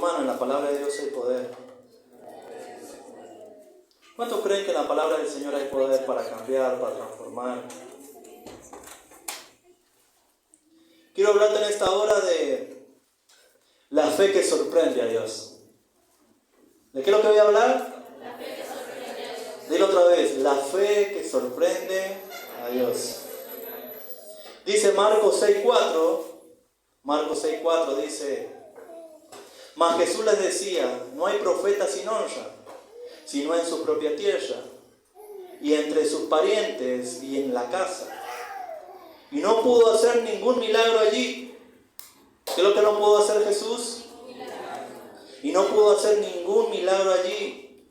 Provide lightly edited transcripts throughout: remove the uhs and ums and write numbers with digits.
hermano, en la palabra de Dios hay poder. ¿Cuántos creen que en la palabra del Señor hay poder para cambiar, para transformar? Quiero hablarte en esta hora de la fe que sorprende a Dios. ¿De qué es lo que voy a hablar? La fe que sorprende a Dios. Dilo otra vez, la fe que sorprende a Dios. Dice Marcos 6:4 dice: mas Jesús les decía, no hay profeta sin honra, sino en su propia tierra, y entre sus parientes y en la casa. Y no pudo hacer ningún milagro allí. ¿Qué es lo que no pudo hacer Jesús? Y no pudo hacer ningún milagro allí,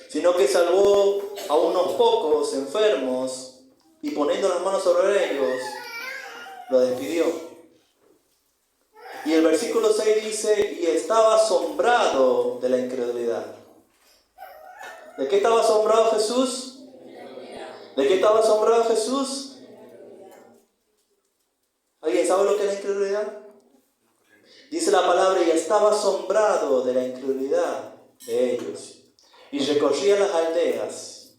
sino que salvó a unos pocos enfermos y poniendo las manos sobre ellos, lo despidió. Y el versículo 6 dice, y estaba asombrado de la incredulidad. ¿De qué estaba asombrado Jesús? ¿De qué estaba asombrado Jesús? ¿Alguien sabe lo que es la incredulidad? Dice la palabra, y estaba asombrado de la incredulidad de ellos. Y recorría las aldeas.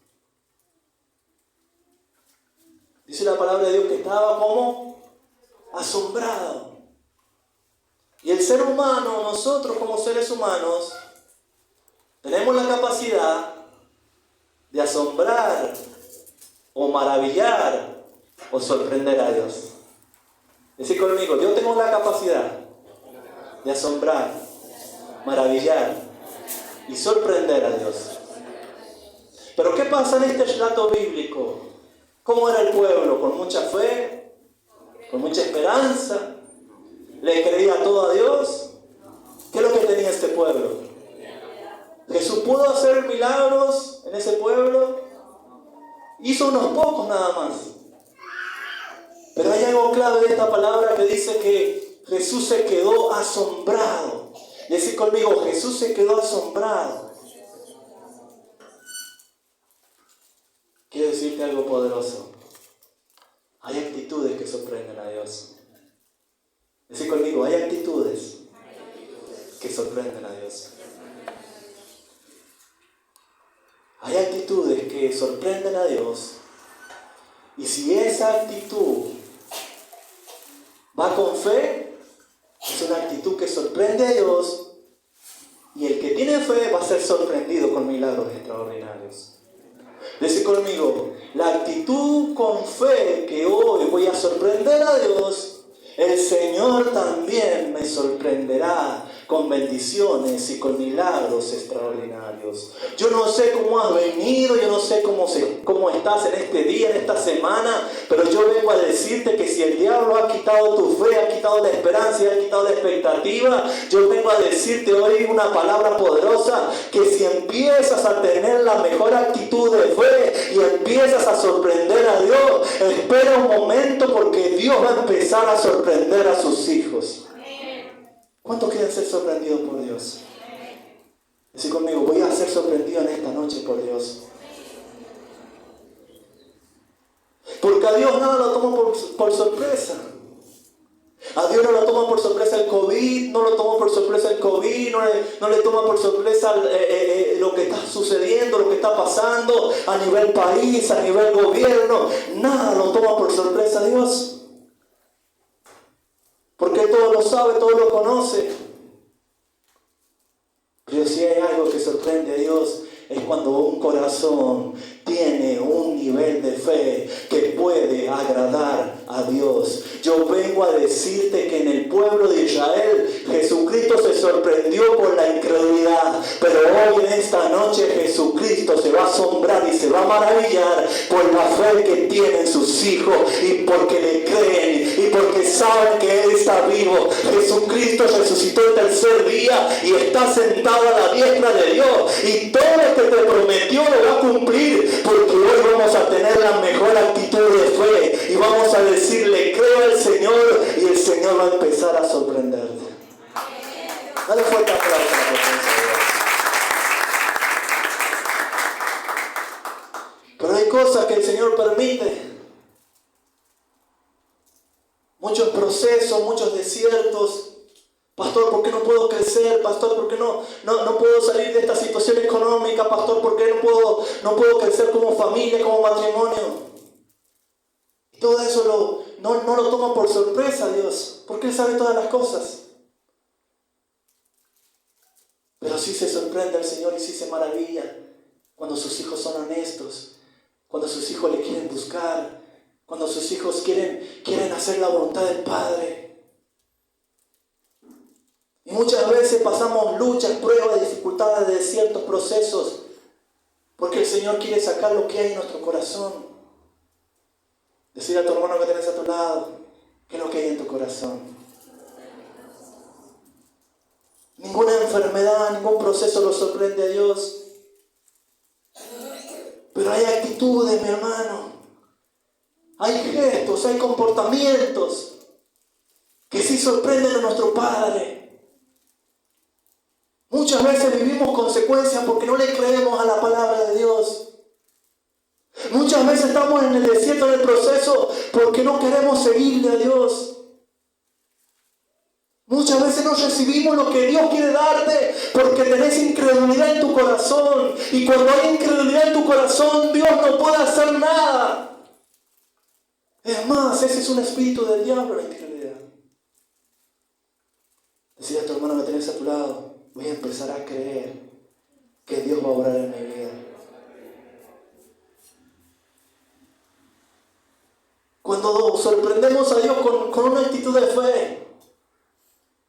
Dice la palabra de Dios que estaba como asombrado. Y el ser humano, nosotros como seres humanos, tenemos la capacidad de asombrar o maravillar o sorprender a Dios. Decir conmigo, yo tengo la capacidad de asombrar, maravillar y sorprender a Dios. Pero ¿qué pasa en este relato bíblico? ¿Cómo era el pueblo? ¿Con mucha fe? ¿Con mucha esperanza? ¿Le creía todo a Dios? ¿Qué es lo que tenía este pueblo? ¿Jesús pudo hacer milagros en ese pueblo? Hizo unos pocos nada más. Pero hay algo clave de esta palabra que dice que Jesús se quedó asombrado. Decir conmigo, Jesús se quedó asombrado. Quiero decirte algo poderoso. Hay actitudes que sorprenden a Dios. Decir conmigo, hay actitudes que sorprenden a Dios. Hay actitudes que sorprenden a Dios. Y si esa actitud va con fe, es una actitud que sorprende a Dios. Y el que tiene fe va a ser sorprendido con milagros extraordinarios. Decir conmigo, la actitud con fe que hoy voy a sorprender a Dios, el Señor también me sorprenderá con bendiciones y con milagros extraordinarios. Yo no sé cómo has venido, yo no sé cómo estás en este día, en esta semana, pero yo vengo a decirte que si el diablo ha quitado tu fe, ha quitado la esperanza y ha quitado la expectativa, yo vengo a decirte hoy una palabra poderosa, que si empiezas a tener la mejor actitud de fe y empiezas a sorprender a Dios, espera un momento porque Dios va a empezar a sorprender a sus hijos. ¿Cuántos quieren ser sorprendidos por Dios? Decir conmigo, voy a ser sorprendido en esta noche por Dios. Porque a Dios nada lo toma por sorpresa. A Dios no lo toma por sorpresa el COVID, no lo toma por sorpresa el COVID, no le toma por sorpresa lo que está sucediendo, lo que está pasando a nivel país, a nivel gobierno. Nada lo toma por sorpresa a Dios. Porque todo lo sabe, todo lo conoce. Pero si hay algo que sorprende a Dios, es cuando un corazón tiene un nivel de fe que puede agradar a Dios. Yo vengo a decirte que en el pueblo de Israel Jesucristo se sorprendió por la incredulidad, pero hoy en esta noche Jesucristo se va a asombrar y se va a maravillar por la fe que tienen sus hijos y porque le creen y porque saben que Él está vivo. Jesucristo resucitó el tercer día y está sentado a la diestra de Dios, y todo lo que te prometió lo va a cumplir, porque hoy vamos a tener la mejor actitud de fe y vamos a decirle, creo al Señor, y el Señor va a empezar a sorprenderte. Dale fuerte aplauso a la presencia de Dios. Pero hay cosas que el Señor permite. Muchos procesos, muchos desiertos, Pastor, ¿por qué no puedo crecer? Pastor, ¿por qué no puedo salir de esta situación económica? Pastor, ¿por qué no puedo crecer como familia, como matrimonio? Y todo eso no lo toma por sorpresa Dios, porque Él sabe todas las cosas. Pero sí se sorprende al Señor y sí se maravilla cuando sus hijos son honestos, cuando sus hijos le quieren buscar, cuando sus hijos quieren hacer la voluntad del Padre. Y muchas veces pasamos luchas, pruebas, dificultades, desiertos, procesos, porque el Señor quiere sacar lo que hay en nuestro corazón. Decir a tu hermano que tenés a tu lado, ¿qué es lo que hay en tu corazón? Ninguna enfermedad, ningún proceso lo sorprende a Dios. Pero hay actitudes, mi hermano. Hay gestos, hay comportamientos que sí sorprenden a nuestro Padre. Muchas veces vivimos consecuencias porque no le creemos a la palabra de Dios. Muchas veces estamos en el desierto, en el proceso, porque no queremos seguirle a Dios. Muchas veces no recibimos lo que Dios quiere darte porque tenés incredulidad en tu corazón. Y cuando hay incredulidad en tu corazón, Dios no puede hacer nada. Es más, ese es un espíritu del diablo, la incredulidad. Decir a tu hermano que tenés a tu lado, voy a empezar a creer que Dios va a obrar en mi vida. Cuando sorprendemos a Dios con una actitud de fe,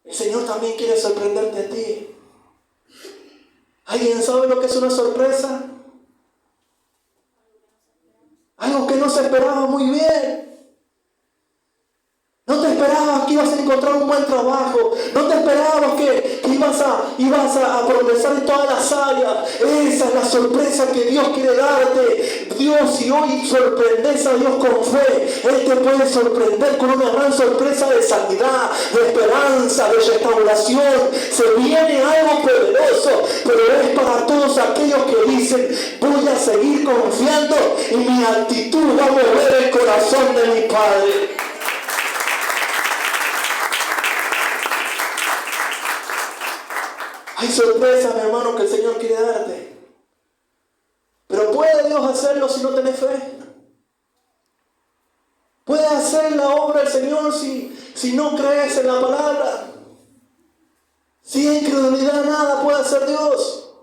el Señor también quiere sorprenderte a ti. ¿Alguien sabe lo que es una sorpresa? Algo que no se esperaba muy bien. No te esperabas que ibas a encontrar un buen trabajo. No te esperabas que ibas a progresar en todas las áreas. Esa es la sorpresa que Dios quiere darte. Dios, si hoy sorprendes a Dios con fe, Él te puede sorprender con una gran sorpresa de sanidad, de esperanza, de restauración. Se viene algo poderoso, pero es para todos aquellos que dicen, voy a seguir confiando y mi actitud va a mover el corazón de mi Padre. Hay sorpresas, mi hermano, que el Señor quiere darte. Pero ¿puede Dios hacerlo si no tenés fe? ¿Puede hacer la obra del Señor si no crees en la palabra? Si hay incredulidad, nada puede hacer Dios.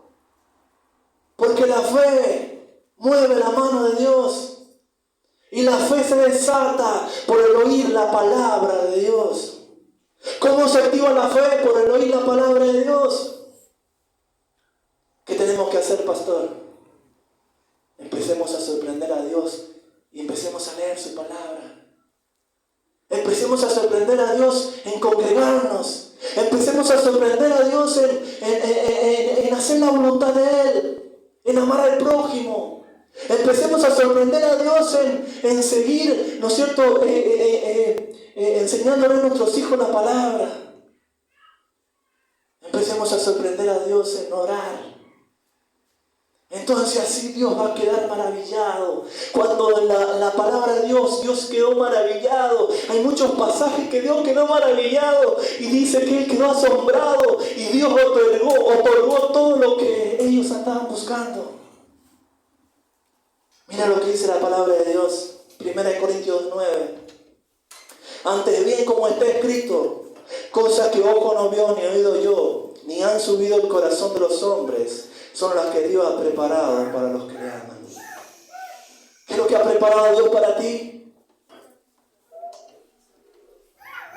Porque la fe mueve la mano de Dios. Y la fe se desata por el oír la palabra de Dios. ¿Cómo se activa la fe? Por el oír la palabra de Dios. ¿Qué tenemos que hacer, pastor? Empecemos a sorprender a Dios y empecemos a leer su palabra. Empecemos a sorprender a Dios en congregarnos. Empecemos a sorprender a Dios en hacer la voluntad de Él, en amar al prójimo. Empecemos a sorprender a Dios en seguir, ¿no es cierto?, enseñándole a nuestros hijos la palabra. Empecemos a sorprender a Dios en orar. Entonces así Dios va a quedar maravillado. Cuando la palabra de Dios quedó maravillado. Hay muchos pasajes que Dios quedó maravillado y dice que Él quedó asombrado y Dios otorgó todo lo que ellos andaban buscando. Mira lo que dice la palabra de Dios, 1 Corintios 9. Antes bien, como está escrito, cosas que ojo no vio ni oído yo, ni han subido el corazón de los hombres, son las que Dios ha preparado para los que le aman. ¿Qué es lo que ha preparado Dios para ti?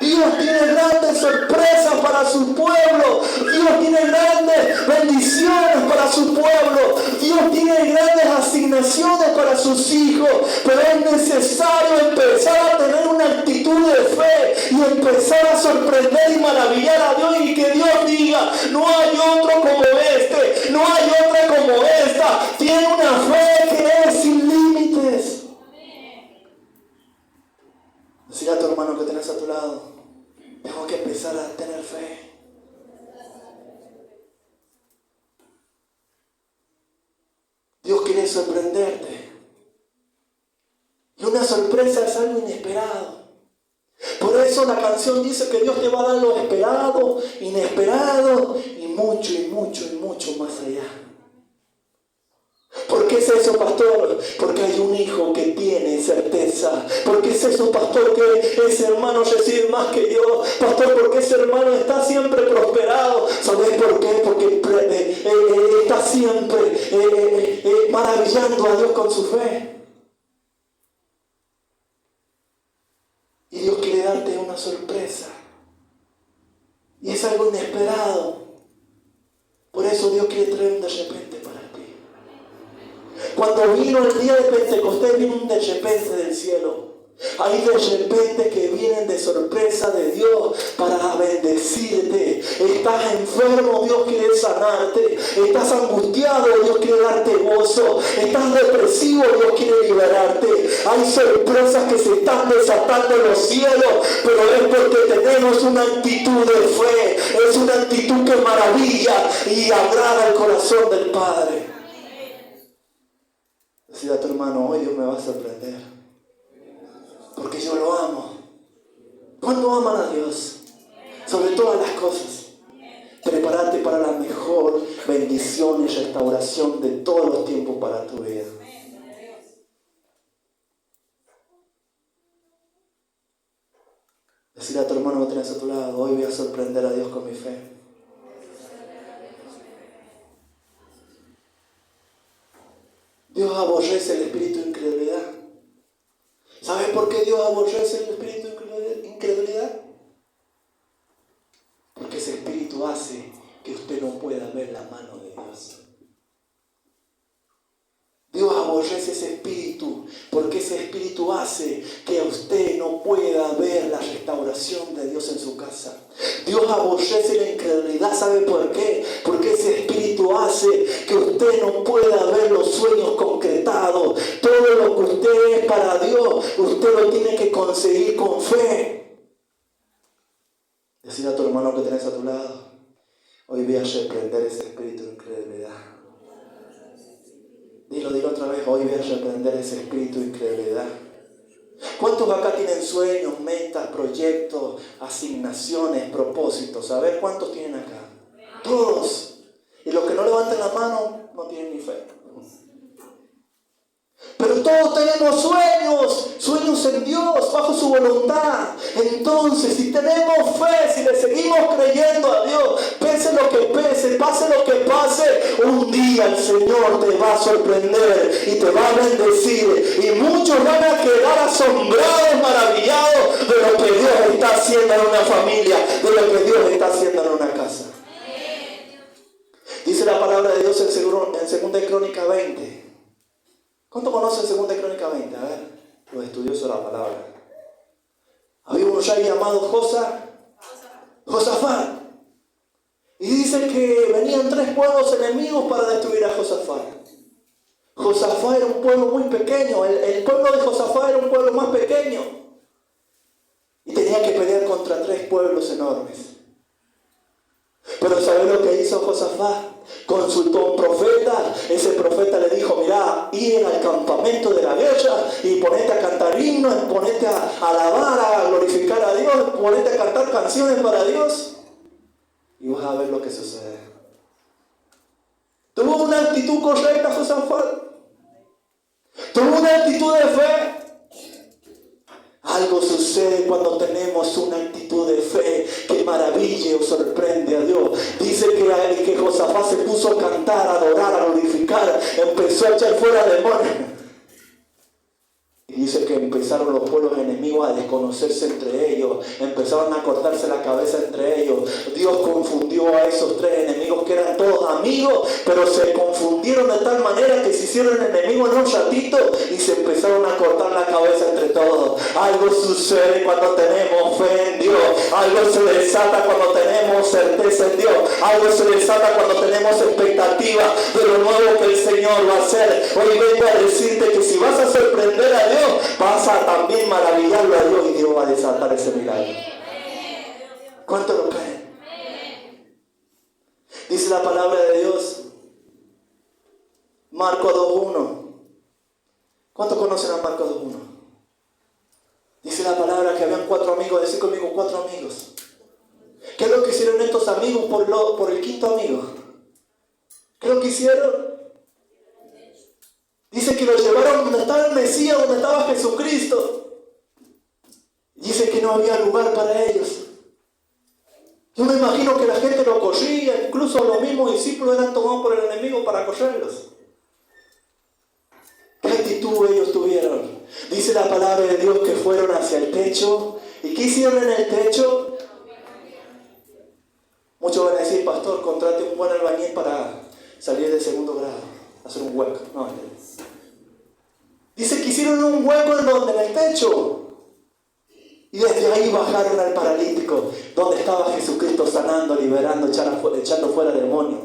Dios tiene grandes sorpresas para su pueblo. Dios tiene grandes bendiciones para su pueblo. Dios tiene grandes asignaciones para sus hijos. Pero es necesario empezar a tener una actitud de fe y empezar a sorprender y maravillar a Dios y que Dios diga, no hay otro como este, no hay otra como esta. Tiene una fe que es sin límites. Decir a tu hermano que tenés a tu lado, tengo que empezar a tener fe. Dios quiere sorprenderte. Y una sorpresa es algo inesperado. Por eso la canción dice que Dios te va a dar lo esperado, inesperado y mucho más allá. ¿Por qué es eso, pastor? Porque hay un hijo que tiene certeza. ¿Por qué es eso, pastor? Que ese hermano recibe más que yo. Pastor, porque ese hermano está siempre prosperado. ¿Sabes por qué? Porque está siempre maravillando a Dios con su fe. Y Dios quiere darte una sorpresa. Y es algo inesperado. Por eso Dios quiere traer un de repente para ti. Cuando vino el día de Pentecostés, vino un de repente del cielo. Hay de repente que vienen de sorpresa de Dios para bendecirte. Estás enfermo, Dios quiere sanarte. Estás angustiado, Dios quiere darte gozo. Estás depresivo, Dios quiere liberarte. Hay sorpresas que se están desatando en los cielos, pero es porque tenemos una actitud de fe. Es una actitud que maravilla y agrada el corazón del Padre. Decida a tu hermano, hoy Dios me va a sorprender. Porque yo lo amo. ¿Cuánto aman a Dios? Sobre todas las cosas. Prepárate para la mejor bendición y restauración de todos los tiempos para tu vida. Decirle a tu hermano que tienes a tu lado, hoy voy a sorprender a Dios con mi fe. Dios aborrece el espíritu de incredulidad. ¿Sabes por qué Dios aborrece el espíritu de incredulidad? Porque ese espíritu hace que usted no pueda ver la mano de Dios. Dios aborrece ese espíritu porque ese espíritu hace que usted no pueda ver la restauración de Dios en su casa. Dios aborrece la incredulidad. ¿Sabe por qué? Porque ese espíritu hace que usted no pueda ver los sueños concretados. Todo lo que usted es para Dios, usted lo tiene que conseguir con fe. Decir a tu hermano que tienes a tu lado, hoy voy a reprender ese espíritu de incredulidad. Dilo otra vez, hoy voy a reprender ese espíritu de incredulidad. ¿Cuántos acá tienen sueños, metas, proyectos, asignaciones, propósitos? A ver, ¿cuántos tienen acá? Todos. Y los que no levantan la mano no tienen ni fe. Pero todos tenemos sueños en Dios, bajo su voluntad. Entonces, si tenemos fe, si le seguimos creyendo a Dios, pese lo que pese, pase lo que pase, un día el Señor te va a sorprender y te va a bendecir. Y muchos van a quedar asombrados, maravillados de lo que Dios está haciendo en una familia, de lo que Dios está haciendo en una casa. Dice la palabra de Dios en 2 de Crónicas 20. ¿Cuánto conocen 2 de Crónicas 20? A ver, los estudiosos de la palabra. Había un rey llamado Josafat. Y dice que venían 3 pueblos enemigos para destruir a Josafat. Josafat era un pueblo muy pequeño. El pueblo de Josafat era un pueblo más pequeño. Y tenía que pelear contra 3 pueblos enormes. Pero ¿sabes lo que hizo Josafat? Consultó a un profeta. Ese profeta le dijo, mirá, ir al campamento de la guerra y ponete a cantar himnos, ponete a alabar, a glorificar a Dios, ponete a cantar canciones para Dios y vas a ver lo que sucede. Tuvo una actitud correcta Josafat. Tuvo una actitud de fe. Algo sucede cuando tenemos una actitud de fe que maraville o sorprende a Dios. Dice que Josafat se puso a cantar, a adorar, a glorificar, empezó a echar fuera demonios. Y dice que empezaron los pueblos enemigos a desconocerse entre ellos, empezaron a cortarse la cabeza entre ellos. Dios confundió a esos 3 enemigos que eran todos amigos, pero se confundieron de tal manera que se hicieron enemigos en un ratito y se empezaron a cortar la cabeza entre todos. Algo sucede cuando tenemos fe en Dios, algo se desata cuando tenemos certeza en Dios, algo se desata cuando tenemos expectativa de lo nuevo que el Señor va a hacer. Hoy vengo a decirte que si vas a sorprender a Dios, vas a también maravillarlo a Dios y Dios va a desatar ese milagro. ¿Cuánto lo creen? Dice la palabra de Dios, Marcos 2:1. ¿Cuántos conocen a Marcos 2:1? Dice la palabra que habían 4 amigos ¿Qué es lo que hicieron estos amigos por el quinto amigo? ¿Qué es lo que hicieron? Dice que lo llevaron donde estaba el Mesías, donde estaba Jesucristo. Dice que no había lugar para ellos. Yo me imagino que la gente lo corría, incluso los mismos discípulos eran tomados por el enemigo para correrlos. ¿Qué actitud ellos tuvieron? Dice la palabra de Dios que fueron hacia el techo. ¿Y qué hicieron en el techo? Muchos van a decir, pastor, contrate un buen albañil para salir de segundo grado, hacer un hueco. No, dice que hicieron un hueco en donde, en el techo. Y desde ahí bajaron al paralítico, donde estaba Jesucristo sanando, liberando, echando fuera demonios.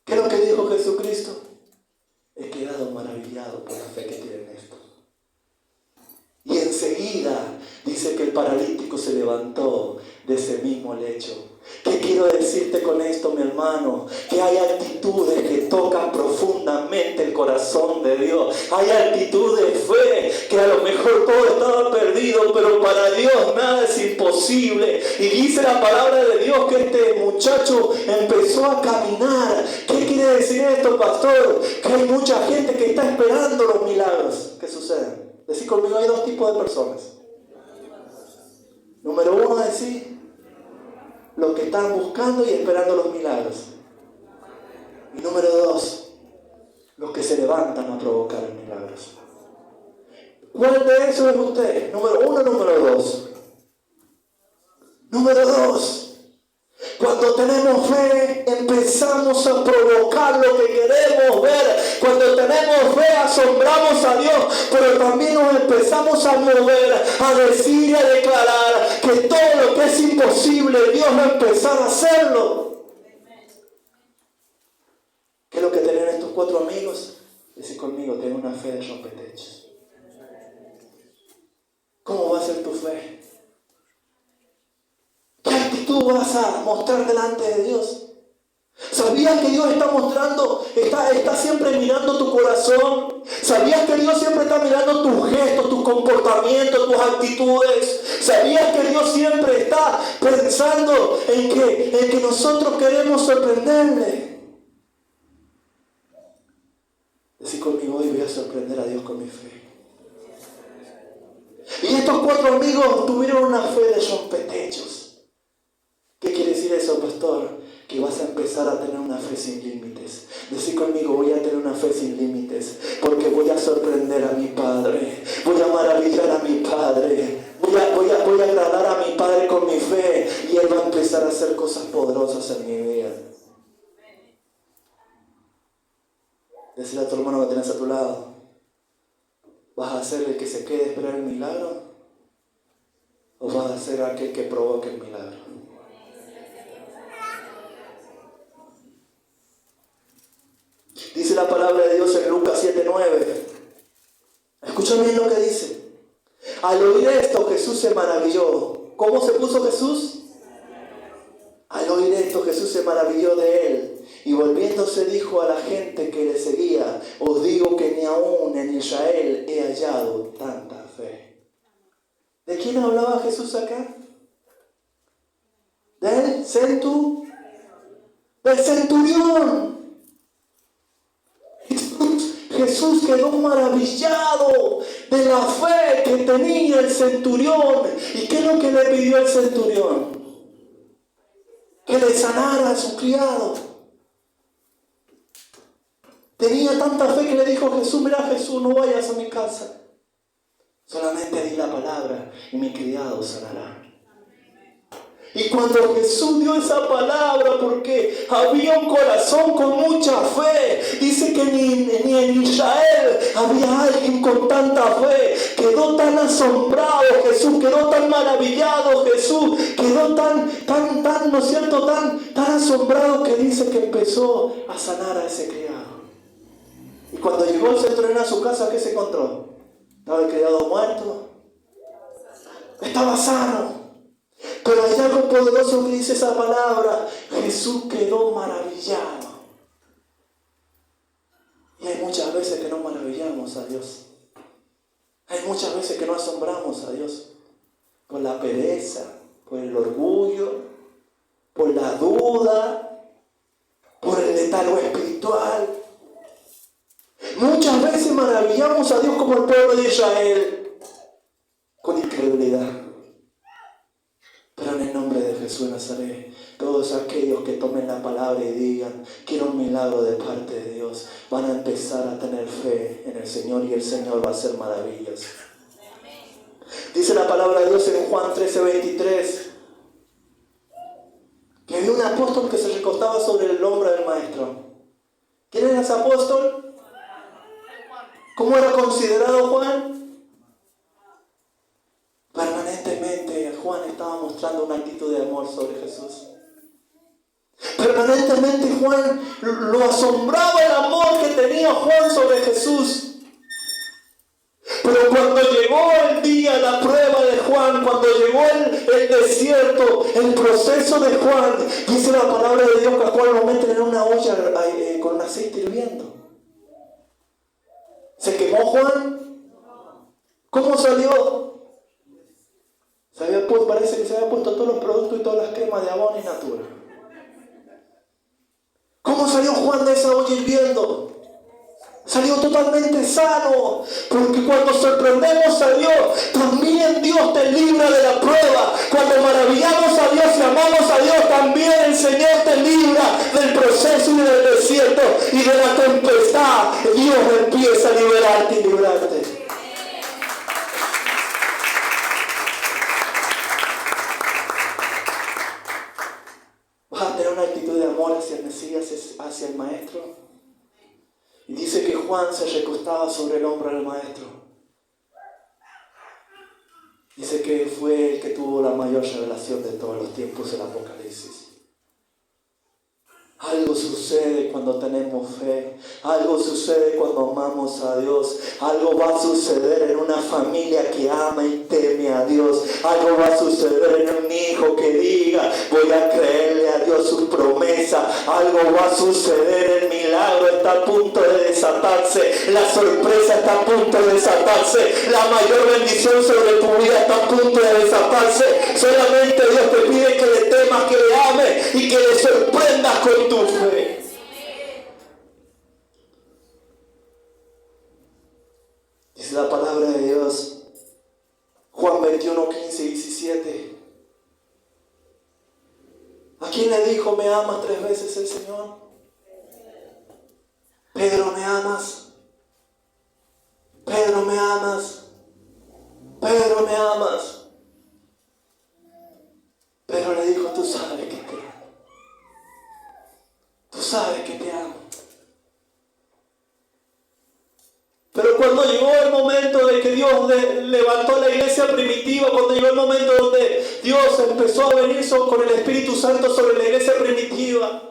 ¿Qué es lo que dijo Jesucristo? He quedado maravillado por la fe que tienen estos. Y enseguida dice que el paralítico se levantó de ese mismo lecho. ¿Qué quiero decirte con esto, mi hermano? Que hay actitudes que tocan profundamente el corazón de Dios. Hay actitudes de fe que a lo mejor todo estaba perdido, pero para Dios nada es imposible. Y dice la palabra de Dios que este muchacho empezó a caminar. ¿Qué quiere decir esto, pastor? Que hay mucha gente que está esperando los milagros que suceden. Decir conmigo, hay dos tipos de personas. Número uno, decir los que están buscando y esperando los milagros. Y número dos, los que se levantan a provocar los milagros. ¿Cuál de esos es usted? Número uno, número dos. Número dos. Cuando tenemos fe, empezamos a provocar lo que queremos ver. Cuando tenemos fe, asombramos a Dios, pero también nos empezamos a mover, a decir y a declarar que todo lo que es imposible, Dios va a empezar a hacerlo. ¿Qué es lo que tienen estos cuatro amigos? Decir conmigo, ten una fe de rompetechos. ¿Cómo va a ser tu fe? ¿Qué actitud vas a mostrar delante de Dios? ¿Sabías que Dios está mostrando, está siempre mirando tu corazón? ¿Sabías que Dios siempre está mirando tus gestos, tus comportamientos, tus actitudes? ¿Sabías que Dios siempre está pensando en que nosotros queremos sorprenderle? Decir conmigo, hoy voy a sorprender a Dios con mi fe. Y estos cuatro amigos tuvieron una fe de rompetechos. ¿Qué quiere decir eso, pastor? Que vas a empezar a tener una fe sin límites. Decir conmigo, voy a tener una fe sin límites, porque voy a sorprender a mi Padre, voy a maravillar a mi Padre, voy a agradar a mi Padre con mi fe, y Él va a empezar a hacer cosas poderosas en mi vida. Decirle a tu hermano que tienes a tu lado, ¿vas a ser el que se quede a esperar el milagro? ¿O vas a ser aquel que provoque el milagro? Dice la palabra de Dios en Lucas 7:9. Escucha bien lo que dice. Al oír esto, Jesús se maravilló. ¿Cómo se puso Jesús? Al oír esto, Jesús se maravilló de él. Y volviéndose dijo a la gente que le seguía: os digo que ni aún en Israel he hallado tanta fe. ¿De quién hablaba Jesús acá? Del centurión. Jesús quedó maravillado de la fe que tenía el centurión. ¿Y qué es lo que le pidió el centurión? Que le sanara a su criado. Tenía tanta fe que le dijo a Jesús: mira, Jesús, no vayas a mi casa, solamente di la palabra y mi criado sanará. Y cuando Jesús dio esa palabra, porque había un corazón con mucha fe, dice que ni en Israel había alguien con tanta fe. Quedó tan asombrado Jesús, quedó tan maravillado Jesús, quedó tan, ¿no es cierto?, tan asombrado que dice que empezó a sanar a ese criado. Y cuando llegó el centurión a su casa, ¿qué se encontró? ¿Estaba el criado muerto? Estaba sano. Pero hay algo poderoso que dice esa palabra: Jesús quedó maravillado. Y hay muchas veces que no maravillamos a Dios. Hay muchas veces que no asombramos a Dios por la pereza, por el orgullo, por la duda, por el letargo espiritual. Muchas veces maravillamos a Dios como el pueblo de Israel, con incredulidad. Pero en el nombre de Jesús de Nazaret, todos aquellos que tomen la palabra y digan, quiero un milagro de parte de Dios, van a empezar a tener fe en el Señor y el Señor va a hacer maravillas. Dice la palabra de Dios en Juan 13:23, que había un apóstol que se recostaba sobre el hombro del maestro. ¿Quién era ese apóstol? ¿Cómo era considerado Juan? Permanentemente Juan estaba mostrando una actitud de amor sobre Jesús. Permanentemente Juan lo asombraba el amor que tenía Juan sobre Jesús. Pero cuando llegó el día, la prueba de Juan, cuando llegó el desierto, el proceso de Juan, dice la palabra de Dios que a Juan lo meten en una olla con aceite hirviendo. ¿Se quemó Juan? ¿Cómo salió? Parece que se había puesto todos los productos y todas las cremas de Avon y Natura. ¿Cómo salió Juan de esa olla hirviendo? Salió totalmente sano, porque cuando sorprendemos a Dios, también Dios te libra de la prueba. Cuando maravillamos a Dios y amamos a Dios, también el Señor te libra del proceso y del desierto y de la tempestad. Dios empieza a liberarte y librarte. Vas a tener una actitud de amor hacia el Mesías, hacia el Maestro. Y dice que Juan se recostaba sobre el hombro del Maestro. Dice que fue el que tuvo la mayor revelación de todos los tiempos del Apocalipsis. Algo sucede cuando tenemos fe. Algo sucede cuando amamos a Dios. Algo va a suceder en una familia que ama y teme a Dios. Algo va a suceder en un hijo que diga, voy a creerle a Dios su promesa. Algo va a suceder, el milagro está a punto de desatarse. La sorpresa está a punto de desatarse. La mayor bendición sobre tu vida está a punto de desatarse. Solamente Dios te pide que le temas, que le ames y que le sorprendas con tu fe. Dice la palabra de Dios, Juan 21, 15 y 17. ¿A quién le dijo, me amas 3 veces el Señor? Pedro, ¿me amas? Pedro, ¿me amas? Pedro, ¿me amas? Pedro le dijo, tú sabes que te amo. Tú sabes que te amo. Pero cuando llegó el momento de que Dios levantó la iglesia primitiva, cuando llegó el momento donde Dios empezó a venir con el Espíritu Santo sobre la iglesia primitiva,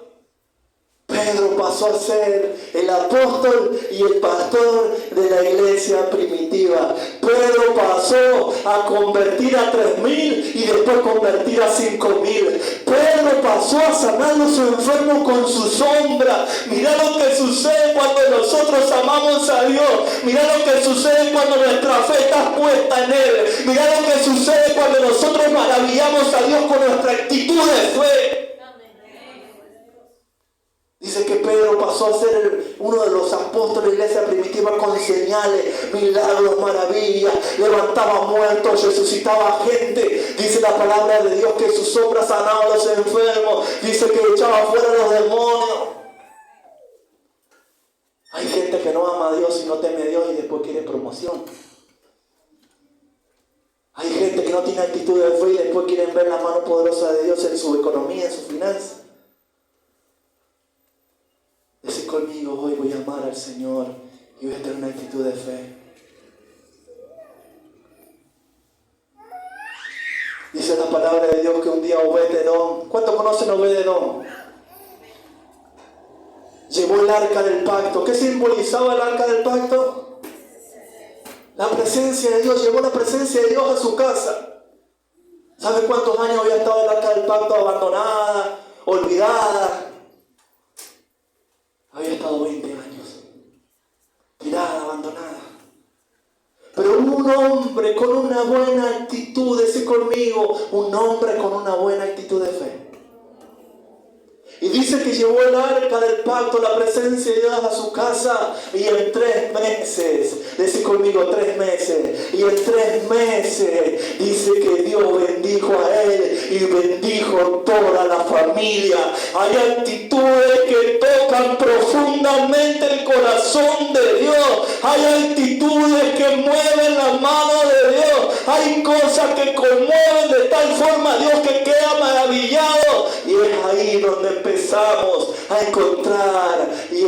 Pedro pasó a ser el apóstol y el pastor de la iglesia primitiva. Pedro pasó a convertir a 3,000 y después convertir a 5,000. Pedro pasó a sanar a los enfermos con su sombra. Mirá lo que sucede cuando nosotros amamos a Dios. Mirá lo que sucede cuando nuestra fe está puesta en Él. Mirá lo que sucede cuando nosotros maravillamos a Dios con nuestra actitud de fe. Dice que Pedro pasó a ser uno de los apóstoles de la iglesia primitiva con señales, milagros, maravillas, levantaba muertos, resucitaba gente. Dice la palabra de Dios que su sombra sanaba a los enfermos. Dice que echaba fuera a los demonios. Hay gente que no ama a Dios y no teme a Dios y después quiere promoción. Hay gente que no tiene actitud de fe y después quieren ver la mano poderosa de Dios en su economía, en su finanza. Dice conmigo, hoy voy a amar al Señor y voy a tener una actitud de fe. Dice la palabra de Dios que un día Obed-Edom, ¿cuántos conocen a Obed-Edom? Llevó el arca del pacto. ¿Qué simbolizaba el arca del pacto? La presencia de Dios. Llevó la presencia de Dios a su casa. ¿Sabe cuántos años había estado el arca del pacto abandonada, olvidada? Había estado 20 años, tirada, abandonada. Pero un hombre con una buena actitud, ese conmigo, un hombre con una buena actitud de fe. Y dice que llevó el arca del pacto, la presencia de Dios a su casa. Y en 3 meses, dice conmigo 3 meses. Y en 3 meses dice que Dios bendijo a él y bendijo toda la familia. Hay actitudes que tocan profundamente el corazón de Dios. Hay actitudes que mueven la mano de Dios. Hay cosas que conmueven de tal forma a Dios que queda maravillado. Y es ahí donde empezamos a encontrar y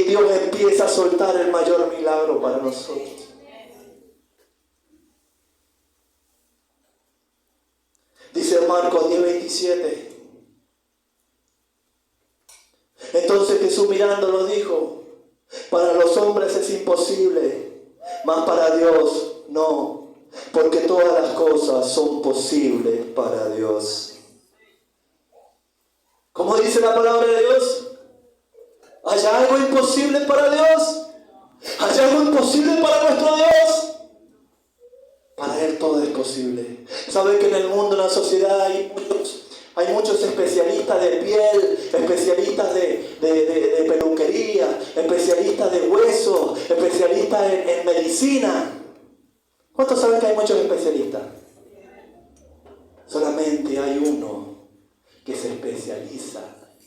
Dios empieza a soltar el mayor milagro para nosotros. Dice Marcos 10:27. Entonces Jesús mirándolo dijo: para los hombres es imposible, mas para Dios no, porque todas las cosas son posibles para Dios. ¿Cómo dice la palabra de Dios? ¿Hay algo imposible para Dios? ¿Hay algo imposible para nuestro Dios? Para Él todo es posible. ¿Sabe que en el mundo, en la sociedad, hay muchos especialistas de piel, especialistas de peluquería, especialistas de hueso, especialistas en medicina? ¿Cuántos saben que hay muchos especialistas? Solamente hay uno que se especializa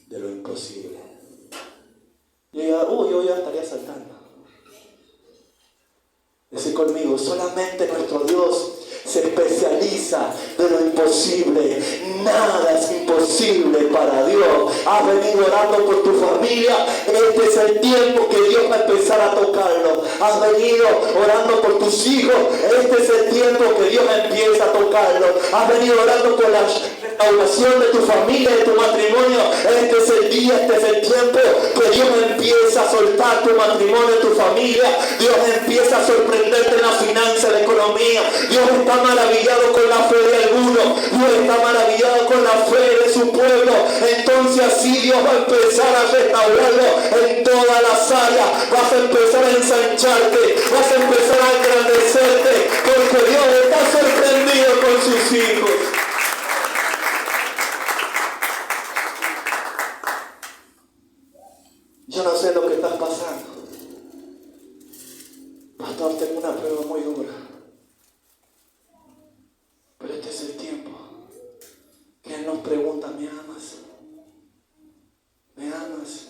de lo imposible. Yo ya estaría saltando. Dice conmigo: solamente nuestro Dios se especializa de lo imposible. Nada es imposible para Dios. Has venido orando por tu familia. Este es el tiempo que Dios va a empezar a tocarlo. Has venido orando por tus hijos. Este es el tiempo que Dios empieza a tocarlo. Has venido orando por la restauración de tu familia, de tu matrimonio. Este es el día, este es el tiempo que Dios empieza a soltar tu matrimonio, tu familia. Dios empieza a sorprenderte en la finanza, en la economía. Dios está maravillado con la fe de algunos. Dios está maravillado con la fe de su pueblo. Entonces así Dios va a empezar a restaurarlo en todas las áreas. Vas a empezar a ensancharte, vas a empezar a engrandecerte, porque Dios está sorprendido con sus hijos. Yo no sé lo que estás pasando. Pastor, tengo una prueba muy dura. Pero este es el tiempo que Él nos pregunta: ¿me amas? ¿Me amas?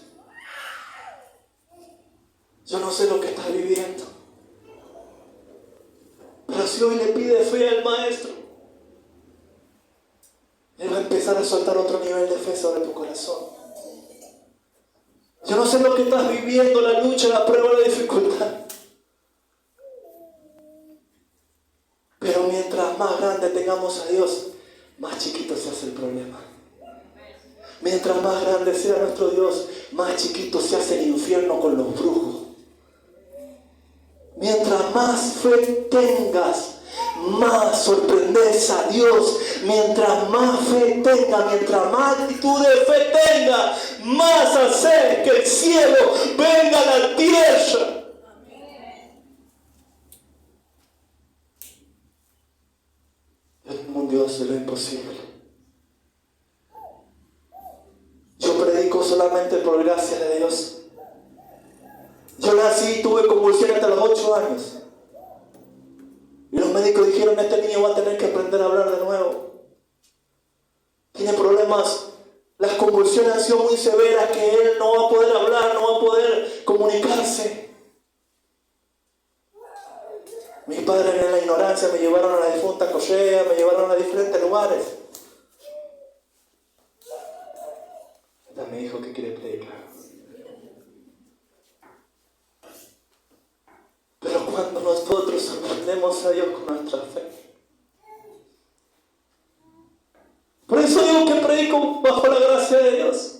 Yo no sé lo que estás viviendo. Pero si hoy le pide fe al Maestro, Él va a empezar a soltar otro nivel de fe sobre tu corazón. Yo no sé lo que estás viviendo, la lucha, la prueba, la dificultad. Pero mientras más grande tengamos a Dios, más chiquito se hace el problema. Mientras más grande sea nuestro Dios, más chiquito se hace el infierno con los brujos. Mientras más fe tengas, más sorprendes a Dios. Mientras más fe tenga, mientras más actitud de fe tenga, más hacer que el cielo venga a la tierra. Yo tengo un Dios de lo imposible. Yo predico solamente por gracia de Dios. Yo nací y tuve convulsiones hasta los 8 años. Y los médicos dijeron: este niño va a tener que aprender a hablar de nuevo. Tiene problemas. Las convulsiones han sido muy severas, que él no va a poder hablar, no va a poder comunicarse. Mis padres en la ignorancia me llevaron a la difunta Correa, me llevaron a diferentes lugares. Está mi hijo que quiere predicar. Pero cuando nosotros sorprendemos a Dios con nuestra fe. Por eso digo que predico bajo la gracia de Dios.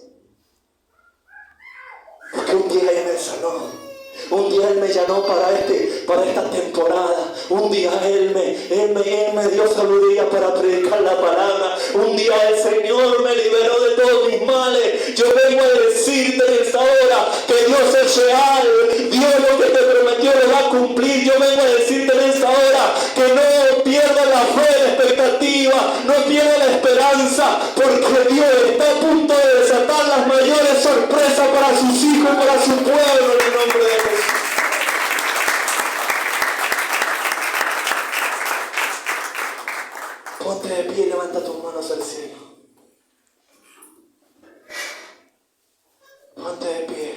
Porque un día Él me sanó. Un día Él me llamó para esta temporada. Un día Él me dio sabiduría para predicar la palabra. Un día el Señor me liberó de todos mis males. Yo vengo a decirte en esta hora que Dios es real. Dios lo que te prometió lo va a cumplir. Yo vengo a decirte en esta hora que no pierdas la fe, la expectativa, no pierdas la esperanza, porque Dios está a punto de desatar las para su pueblo en el nombre de Jesús. Ponte de pie y levanta tus manos al cielo. Ponte de pie.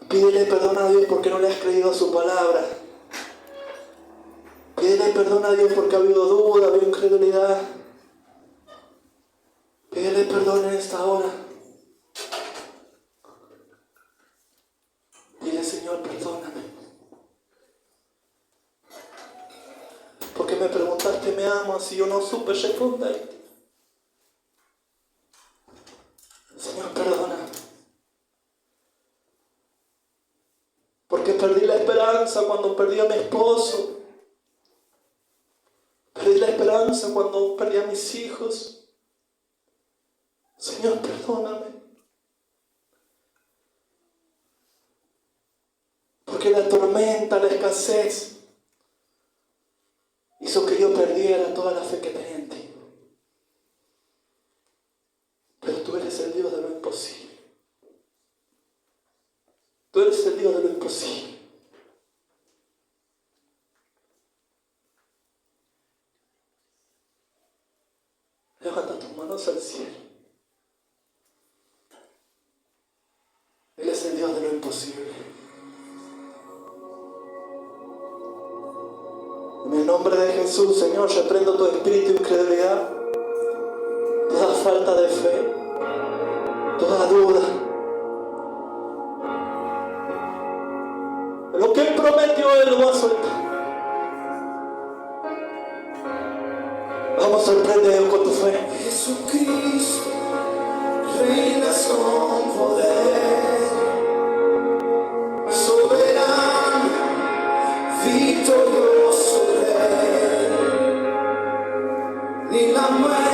Pídele perdón a Dios porque no le has creído a su palabra. Pídele perdón a Dios porque ha habido duda, ha habido incredulidad. Pídele perdón en esta hora. Dile, Señor, perdóname. Porque me preguntaste, ¿me amas? Y yo no supe responderte. Señor, perdona. Porque perdí la esperanza cuando perdí a mi esposo. Perdí la esperanza cuando perdí a mis hijos. Señor, perdóname. Porque la tormenta, la escasez, hizo que yo perdiera toda la fe que tenía en ti. Pero tú eres el Dios de lo imposible. Tú eres el Dios de lo imposible. Levanta tus manos al cielo. Él es el Dios de lo imposible. En el nombre de Jesús, Señor, reprendo tu espíritu de incredulidad, toda falta de fe, toda duda. Lo que Él prometió, Él lo va a soltar. Vamos, sorprende a Dios con tu fe. Jesucristo, reinas con poder, soberano, victorioso Rey, ni la muerte